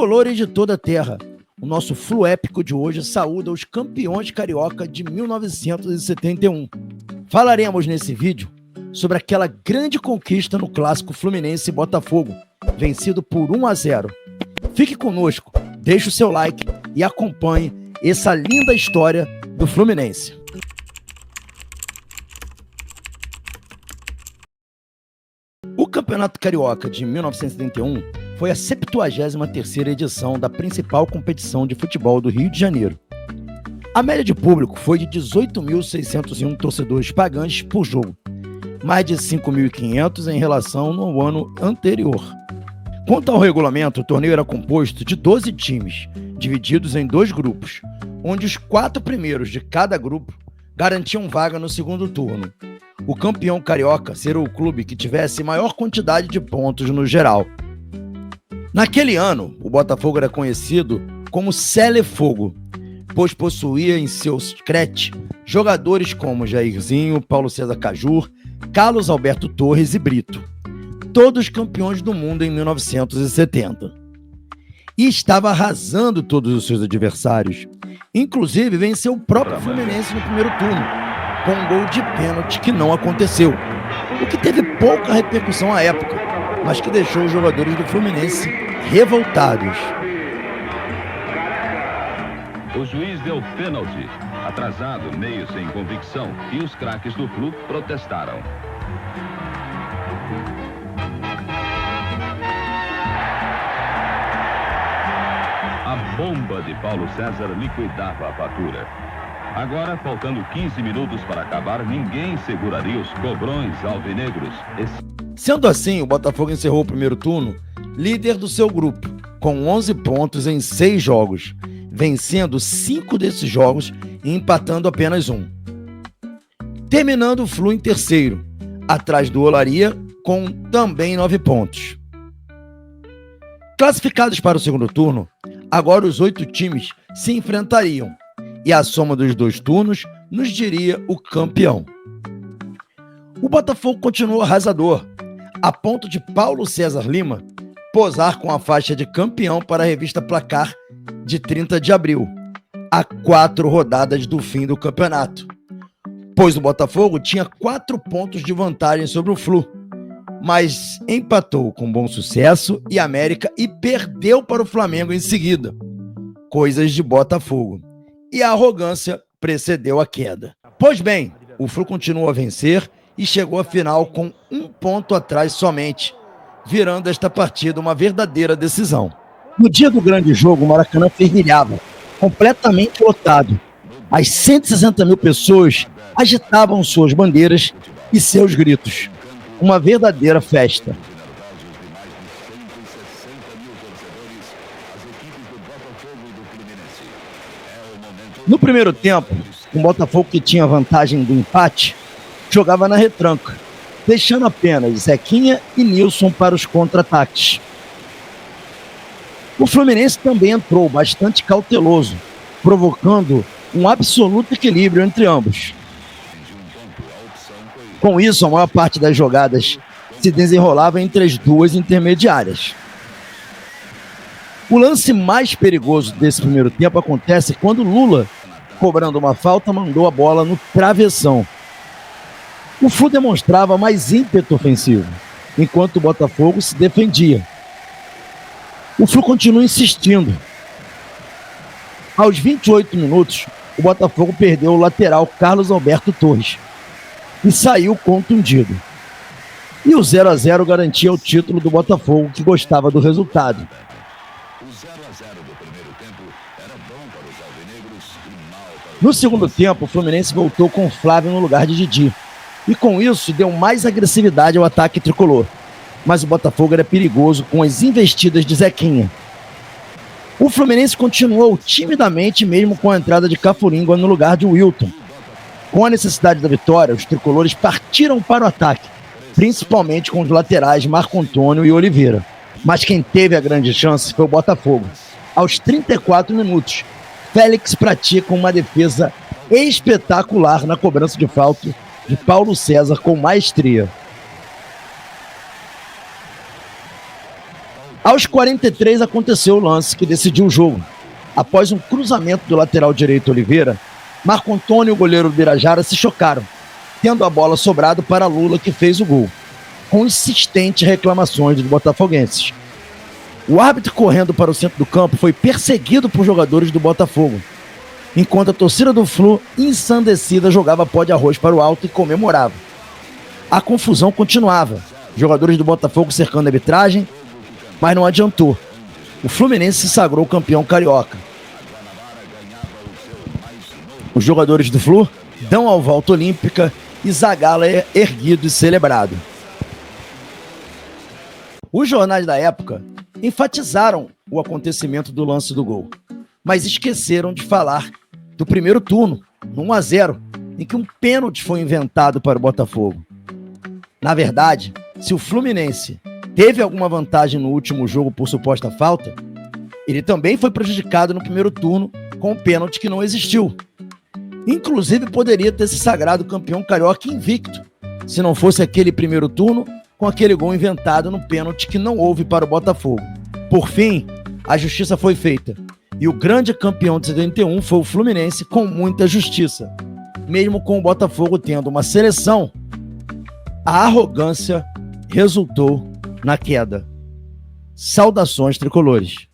Tricolores de toda a terra, o nosso Flu Épico de hoje saúda os campeões carioca de 1971. Falaremos nesse vídeo sobre aquela grande conquista no clássico Fluminense e Botafogo, vencido por 1-0. Fique conosco, deixe o seu like e acompanhe essa linda história do Fluminense. O Campeonato Carioca de 1971 foi a 73ª edição da principal competição de futebol do Rio de Janeiro. A média de público foi de 18.601 torcedores pagantes por jogo, mais de 5.500 em relação ao ano anterior. Quanto ao regulamento, o torneio era composto de 12 times, divididos em 2 grupos, onde os 4 primeiros de cada grupo garantiam vaga no segundo turno. O campeão carioca seria o clube que tivesse maior quantidade de pontos no geral. Naquele ano, o Botafogo era conhecido como Selefogo, pois possuía em seus crete jogadores como Jairzinho, Paulo César Cajur, Carlos Alberto Torres e Brito, todos campeões do mundo em 1970. E estava arrasando todos os seus adversários. Inclusive, venceu o próprio Fluminense no primeiro turno, com um gol de pênalti que não aconteceu, o que teve pouca repercussão à época, mas que deixou os jogadores do Fluminense revoltados. O juiz deu pênalti, atrasado, meio sem convicção, e os craques do Flu protestaram. A bomba de Paulo César liquidava a fatura. Agora, faltando 15 minutos para acabar, ninguém seguraria os cobrões alvinegros. Sendo assim, o Botafogo encerrou o primeiro turno líder do seu grupo, com 11 pontos em 6 jogos, vencendo 5 desses jogos e empatando apenas 1. Terminando o Flu em terceiro, atrás do Olaria, com também 9 pontos. Classificados para o segundo turno, agora os 8 times se enfrentariam, e a soma dos 2 turnos nos diria o campeão. O Botafogo continuou arrasador, a ponto de Paulo César Lima posar com a faixa de campeão para a revista Placar de 30 de abril, a 4 rodadas do fim do campeonato, pois o Botafogo tinha 4 pontos de vantagem sobre o Flu, mas empatou com Bom Sucesso e América e perdeu para o Flamengo em seguida. Coisas de Botafogo. E a arrogância precedeu a queda. Pois bem, o Flu continuou a vencer e chegou à final com 1 ponto atrás somente, virando esta partida uma verdadeira decisão. No dia do grande jogo, o Maracanã fervilhava, completamente lotado. As 160 mil pessoas agitavam suas bandeiras e seus gritos. Uma verdadeira festa. No primeiro tempo, o Botafogo, que tinha vantagem do empate, jogava na retranca, deixando apenas Zequinha e Nilson para os contra-ataques. O Fluminense também entrou bastante cauteloso, provocando um absoluto equilíbrio entre ambos. Com isso, a maior parte das jogadas se desenrolava entre as duas intermediárias. O lance mais perigoso desse primeiro tempo acontece quando Lula, cobrando uma falta, mandou a bola no travessão. O Flu demonstrava mais ímpeto ofensivo, enquanto o Botafogo se defendia. O Flu continua insistindo. Aos 28 minutos, o Botafogo perdeu o lateral Carlos Alberto Torres e saiu contundido. E o 0-0 garantia o título do Botafogo, que gostava do resultado. No segundo tempo, o Fluminense voltou com Flávio no lugar de Didi, e com isso deu mais agressividade ao ataque tricolor. Mas o Botafogo era perigoso com as investidas de Zequinha. O Fluminense continuou timidamente mesmo com a entrada de Cafuringa no lugar de Wilton. Com a necessidade da vitória, os tricolores partiram para o ataque, principalmente com os laterais Marco Antônio e Oliveira. Mas quem teve a grande chance foi o Botafogo. Aos 34 minutos, Félix pratica uma defesa espetacular na cobrança de falta de Paulo César com maestria. Aos 43 aconteceu o lance que decidiu o jogo. Após um cruzamento do lateral direito Oliveira, Marco Antônio e o goleiro Birajara se chocaram, tendo a bola sobrado para Lula, que fez o gol, com insistentes reclamações dos botafoguenses. O árbitro, correndo para o centro do campo, foi perseguido por jogadores do Botafogo, enquanto a torcida do Flu, ensandecida, jogava pó de arroz para o alto e comemorava. A confusão continuava, jogadores do Botafogo cercando a arbitragem, mas não adiantou. O Fluminense se sagrou campeão carioca. Os jogadores do Flu dão a volta olímpica e Zagallo é erguido e celebrado. Os jornais da época enfatizaram o acontecimento do lance do gol, mas esqueceram de falar do primeiro turno, no 1-0, em que um pênalti foi inventado para o Botafogo. Na verdade, se o Fluminense teve alguma vantagem no último jogo por suposta falta, ele também foi prejudicado no primeiro turno com um pênalti que não existiu. Inclusive poderia ter se sagrado campeão carioca invicto, se não fosse aquele primeiro turno com aquele gol inventado no pênalti que não houve para o Botafogo. Por fim, a justiça foi feita e o grande campeão de 71 foi o Fluminense, com muita justiça. Mesmo com o Botafogo tendo uma seleção, a arrogância resultou na queda. Saudações tricolores.